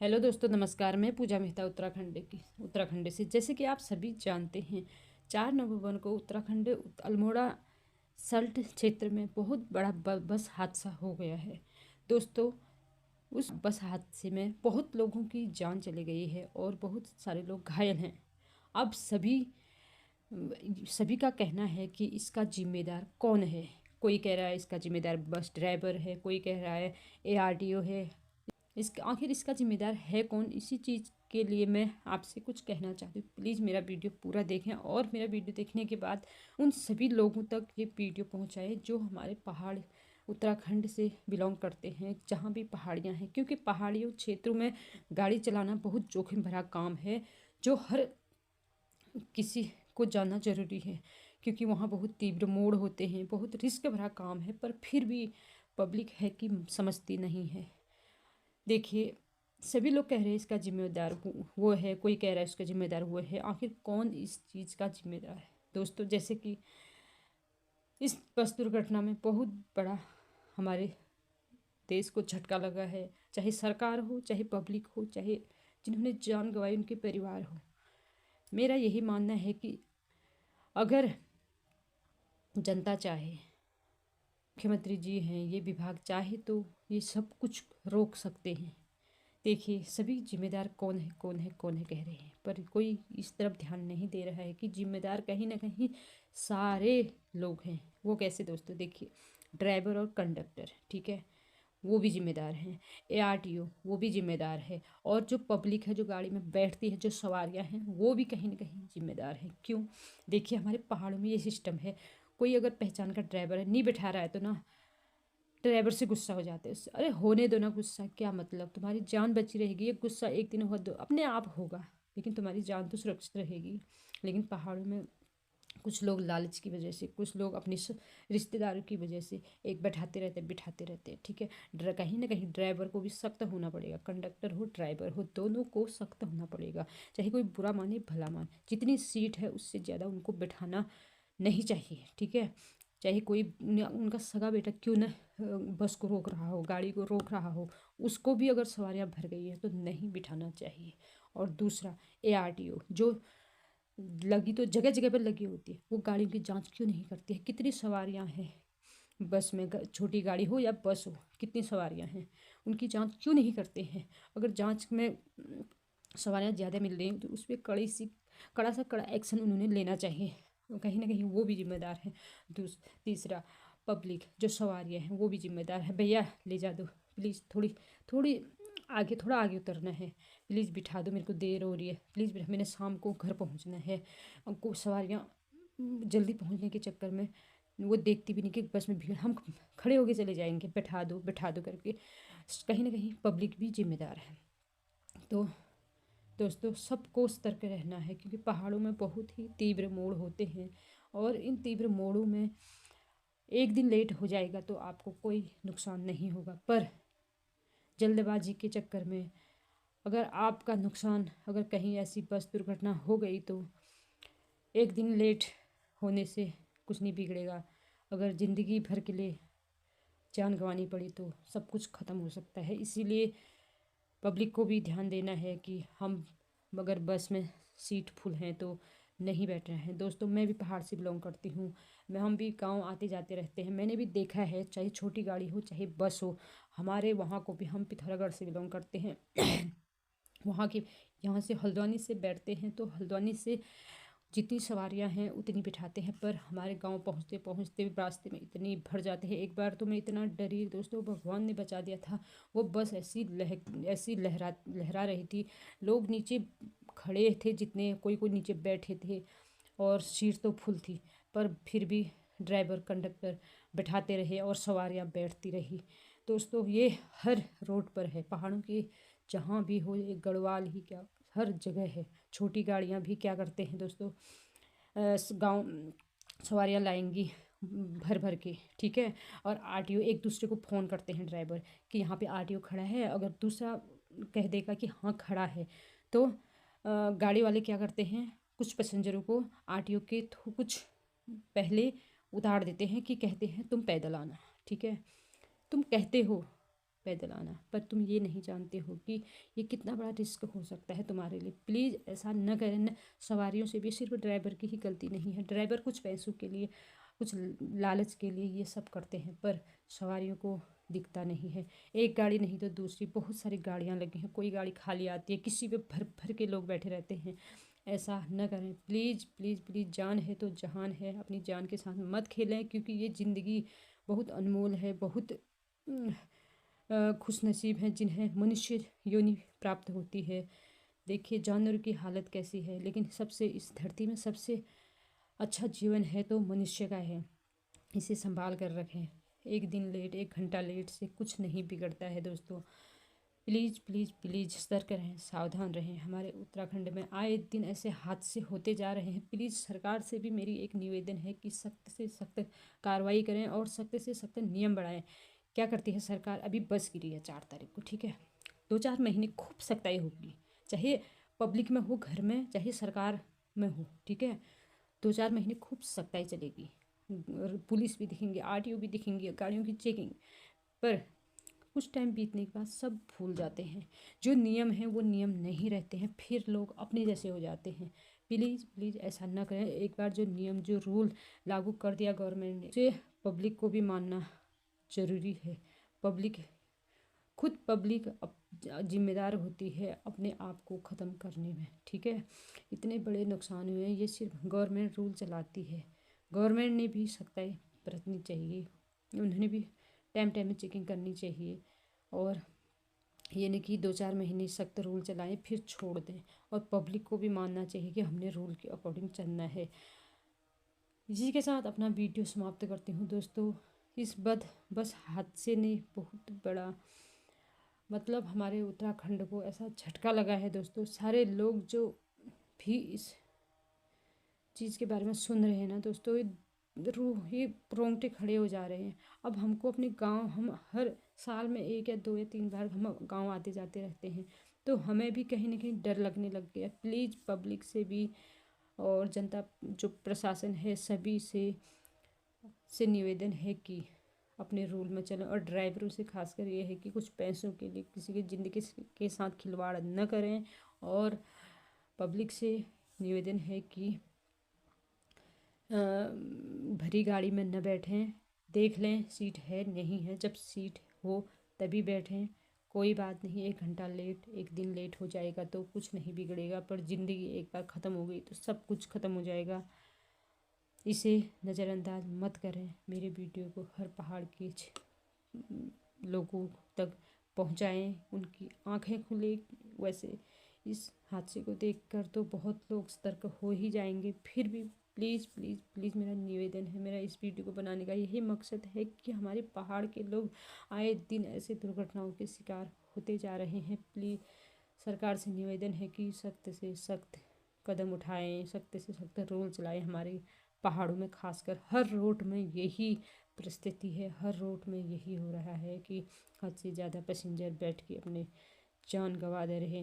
Hello दोस्तों, नमस्कार। मैं पूजा मेहता उत्तराखंड से। जैसे कि आप सभी जानते हैं, 4 नवंबर को उत्तराखंड अल्मोड़ा सल्ट क्षेत्र में बहुत बड़ा बस हादसा हो गया है। दोस्तों, उस बस हादसे में बहुत लोगों की जान चली गई है और बहुत सारे लोग घायल हैं। अब सभी का कहना है कि इसका जिम्मेदार कौन है। कोई कह रहा है इसका जिम्मेदार बस ड्राइवर है, कोई कह रहा है ARTO है। आखिर इसका जिम्मेदार है कौन? इसी चीज़ के लिए मैं आपसे कुछ कहना चाहती हूँ। प्लीज़ मेरा वीडियो पूरा देखें और मेरा वीडियो देखने के बाद उन सभी लोगों तक ये वीडियो पहुँचाएं जो हमारे पहाड़ उत्तराखंड से बिलोंग करते हैं, जहाँ भी पहाड़ियाँ हैं। क्योंकि पहाड़ियों क्षेत्रों में गाड़ी चलाना बहुत जोखिम भरा काम है, जो हर किसी को जानना ज़रूरी है। क्योंकि वहाँ बहुत तीव्र मोड़ होते हैं, बहुत रिस्क भरा काम है, पर फिर भी पब्लिक है कि समझती नहीं है। देखिए, सभी लोग कह रहे हैं इसका जिम्मेदार वो है, कोई कह रहा है इसका जिम्मेदार वो है। आखिर कौन इस चीज़ का जिम्मेदार है? दोस्तों, जैसे कि इस बस दुर्घटना में बहुत बड़ा हमारे देश को झटका लगा है। चाहे सरकार हो, चाहे पब्लिक हो, चाहे जिन्होंने जान गंवाई उनके परिवार हो। मेरा यही मानना है कि अगर जनता चाहे, मुख्यमंत्री जी हैं, ये विभाग चाहे तो ये सब कुछ रोक सकते हैं। देखिए, सभी जिम्मेदार कौन है कौन है कौन है कह रहे हैं, पर कोई इस तरफ ध्यान नहीं दे रहा है कि जिम्मेदार कहीं ना कहीं सारे लोग हैं। वो कैसे? दोस्तों देखिए, ड्राइवर और कंडक्टर, ठीक है, वो भी जिम्मेदार हैं। ARTO वो भी जिम्मेदार है। और जो पब्लिक है, जो गाड़ी में बैठती है, जो सवारियां हैं, वो भी कहीं ना कहीं जिम्मेदार हैं। क्यों? देखिए, हमारे पहाड़ों में ये सिस्टम है, कोई अगर पहचान का ड्राइवर है, नहीं बैठा रहा है, तो ना ड्राइवर से गुस्सा हो जाते हैं उससे। अरे होने दो ना गुस्सा, क्या मतलब, तुम्हारी जान बची रहेगी। ये गुस्सा एक दिन हो दो अपने आप होगा, लेकिन तुम्हारी जान तो सुरक्षित रहेगी। लेकिन पहाड़ों में कुछ लोग लालच की वजह से, कुछ लोग अपनी रिश्तेदारों की वजह से एक बिठाते रहते हैं, ठीक है। कहीं ना कहीं ड्राइवर को भी सख्त होना पड़ेगा, कंडक्टर हो ड्राइवर हो, दोनों को सख्त होना पड़ेगा। चाहे कोई बुरा माने भला माने, जितनी सीट है उससे ज़्यादा उनको बैठाना नहीं चाहिए, ठीक है। चाहे कोई उनका सगा बेटा क्यों न बस को रोक रहा हो, गाड़ी को रोक रहा हो, उसको भी अगर सवारियां भर गई है तो नहीं बिठाना चाहिए। और दूसरा, ARTO जो लगी तो जगह जगह पर लगी होती है, वो गाड़ियों की जांच क्यों नहीं करती है? कितनी सवारियां हैं बस में, छोटी गाड़ी हो या बस हो, कितनी सवारियां हैं, उनकी जांच क्यों नहीं करते हैं? अगर जांच में सवारियां ज़्यादा मिल रही हैं तो उस पर कड़ा सा कड़ा एक्शन उन्होंने लेना चाहिए। कहीं ना कहीं वो भी जिम्मेदार है। तीसरा, पब्लिक जो सवारियाँ हैं वो भी जिम्मेदार है। भैया ले जा दो प्लीज़, थोड़ी थोड़ा आगे उतरना है, प्लीज़ बिठा दो, मेरे को देर हो रही है, प्लीज़ मैंने शाम को घर पहुंचना है। हमको सवारियाँ जल्दी पहुंचने के चक्कर में वो देखती भी नहीं कि बस में भीड़, हम खड़े होके चले जाएंगे, बैठा दो करके। कहीं ना कहीं पब्लिक भी जिम्मेदार है। तो दोस्तों, सबको सतर्क रहना है, क्योंकि पहाड़ों में बहुत ही तीव्र मोड़ होते हैं। और इन तीव्र मोड़ों में एक दिन लेट हो जाएगा तो आपको कोई नुकसान नहीं होगा, पर जल्दबाजी के चक्कर में अगर आपका नुकसान, अगर कहीं ऐसी बस दुर्घटना हो गई तो एक दिन लेट होने से कुछ नहीं बिगड़ेगा। अगर ज़िंदगी भर के लिए जान गंवानी पड़ी तो सब कुछ ख़त्म हो सकता है। इसीलिए पब्लिक को भी ध्यान देना है कि हम अगर बस में सीट फुल हैं तो नहीं बैठ रहे हैं। दोस्तों, मैं भी पहाड़ से बिलोंग करती हूँ। हम भी गांव आते जाते रहते हैं। मैंने भी देखा है, चाहे छोटी गाड़ी हो चाहे बस हो, हमारे वहाँ को भी, हम पिथौरागढ़ से बिलोंग करते हैं। वहाँ की, यहाँ से हल्द्वानी से बैठते हैं तो हल्द्वानी से जितनी सवारियां हैं उतनी बिठाते हैं, पर हमारे गांव पहुंचते पहुंचते रास्ते में इतनी भर जाते हैं। एक बार तो मैं इतना डरी दोस्तों, भगवान ने बचा दिया था। वो बस ऐसी लहरा रही थी, लोग नीचे खड़े थे, जितने कोई कोई नीचे बैठे थे, और सीट तो फुल थी, पर फिर भी ड्राइवर कंडक्टर बैठाते रहे और सवारियां बैठती रही। दोस्तों, ये हर रोड पर है, पहाड़ों के जहाँ भी हो, ये गढ़वाल ही क्या, हर जगह है। छोटी गाड़ियाँ भी क्या करते हैं दोस्तों, गांव सवारियाँ लाएंगी भर भर के, ठीक है। और RTO एक दूसरे को फ़ोन करते हैं ड्राइवर कि यहाँ पे RTO खड़ा है। अगर दूसरा कह देगा कि हाँ खड़ा है तो गाड़ी वाले क्या करते हैं, कुछ पैसेंजरों को RTO के कुछ पहले उतार देते हैं कि कहते हैं तुम पैदल आना, ठीक है। तुम कहते हो पैदल आना, पर तुम ये नहीं जानते हो कि ये कितना बड़ा रिस्क हो सकता है तुम्हारे लिए। प्लीज़ ऐसा न करें न। सवारियों से भी सिर्फ ड्राइवर की ही गलती नहीं है। ड्राइवर कुछ पैसों के लिए, कुछ लालच के लिए ये सब करते हैं, पर सवारियों को दिखता नहीं है। एक गाड़ी नहीं तो दूसरी बहुत सारी गाड़ियाँ लगी हैं, कोई गाड़ी खाली आती है, किसी पे भर भर के लोग बैठे रहते हैं। ऐसा न करें प्लीज़ प्लीज़ प्लीज़। जान है तो जहान है, अपनी जान के साथ मत खेलें, क्योंकि ये ज़िंदगी बहुत अनमोल है। बहुत खुशनसीब हैं जिन्हें मनुष्य योनि प्राप्त होती है। देखिए जानवर की हालत कैसी है, लेकिन सबसे इस धरती में सबसे अच्छा जीवन है तो मनुष्य का है। इसे संभाल कर रखें। एक दिन लेट, एक घंटा लेट से कुछ नहीं बिगड़ता है दोस्तों। प्लीज़ प्लीज़ प्लीज़ सतर्क रहें, सावधान रहें। हमारे उत्तराखंड में आए दिन ऐसे हादसे होते जा रहे हैं। प्लीज़ सरकार से भी मेरी एक निवेदन है कि सख्त से सख्त कार्रवाई करें और सख्त से सख्त नियम बढ़ाएं। क्या करती है सरकार? अभी बस गिरी है 4 तारीख को, ठीक है। 2-4 महीने खूब सख्ताई होगी, चाहे पब्लिक में हो, घर में, चाहे सरकार में हो, ठीक है। 2-4 महीने खूब सख्ताई चलेगी। पुलिस भी दिखेंगे, आरटीओ भी दिखेंगे, गाड़ियों की चेकिंग। पर कुछ टाइम बीतने के बाद सब भूल जाते हैं। जो नियम हैं वो नियम नहीं रहते हैं, फिर लोग अपने जैसे हो जाते हैं। प्लीज़ प्लीज़ ऐसा ना करें। एक बार जो नियम, जो रूल लागू कर दिया गवर्नमेंट ने, उसे पब्लिक को भी मानना ज़रूरी है। पब्लिक खुद पब्लिक जिम्मेदार होती है अपने आप को ख़त्म करने में, ठीक है। इतने बड़े नुकसान हुए हैं, ये सिर्फ गवर्नमेंट रूल चलाती है। गवर्नमेंट ने भी सख्ताई बरतनी चाहिए, उन्होंने भी टाइम टाइम में चेकिंग करनी चाहिए। और ये नहीं कि 2-4 महीने सख्त रूल चलाएं फिर छोड़ दें। और पब्लिक को भी मानना चाहिए कि हमने रूल के अकॉर्डिंग चलना है। इसी के साथ अपना वीडियो समाप्त करती हूँ दोस्तों। इस बस हादसे ने बहुत बड़ा, मतलब हमारे उत्तराखंड को ऐसा झटका लगा है दोस्तों। सारे लोग जो भी इस चीज़ के बारे में सुन रहे हैं ना दोस्तों, ये रोंगटे खड़े हो जा रहे हैं। अब हमको अपने गांव, हम हर साल में 1 या 2 या 3 बार हम गांव आते जाते रहते हैं, तो हमें भी कहीं ना कहीं डर लगने लग गया। प्लीज़ पब्लिक से भी और जनता, जो प्रशासन है, सभी से निवेदन है कि अपने रूल में चलें। और ड्राइवरों से खासकर ये है कि कुछ पैसों के लिए किसी की ज़िंदगी के साथ खिलवाड़ न करें। और पब्लिक से निवेदन है कि भरी गाड़ी में न बैठें, देख लें सीट है नहीं है। जब सीट हो तभी बैठें। कोई बात नहीं, 1 घंटा लेट, एक दिन लेट हो जाएगा तो कुछ नहीं बिगड़ेगा, पर ज़िंदगी एक बार ख़त्म हो गई तो सब कुछ ख़त्म हो जाएगा। इसे नज़रअंदाज मत करें। मेरे वीडियो को हर पहाड़ के लोगों तक पहुंचाएं, उनकी आंखें खुले। वैसे इस हादसे को देखकर तो बहुत लोग सतर्क हो ही जाएंगे, फिर भी प्लीज़ प्लीज़ प्लीज़ मेरा निवेदन है, मेरा इस वीडियो को बनाने का यही मकसद है कि हमारे पहाड़ के लोग आए दिन ऐसे दुर्घटनाओं के शिकार होते जा रहे हैं। प्लीज़ सरकार से निवेदन है कि सख्त से सख्त कदम उठाएं, सख्त से सख्त रूल चलाएं। हमारे पहाड़ों में खासकर हर रोड में यही परिस्थिति है, हर रोड में यही हो रहा है कि हद से ज़्यादा पैसेंजर बैठ के अपने जान गंवा दे रहे हैं।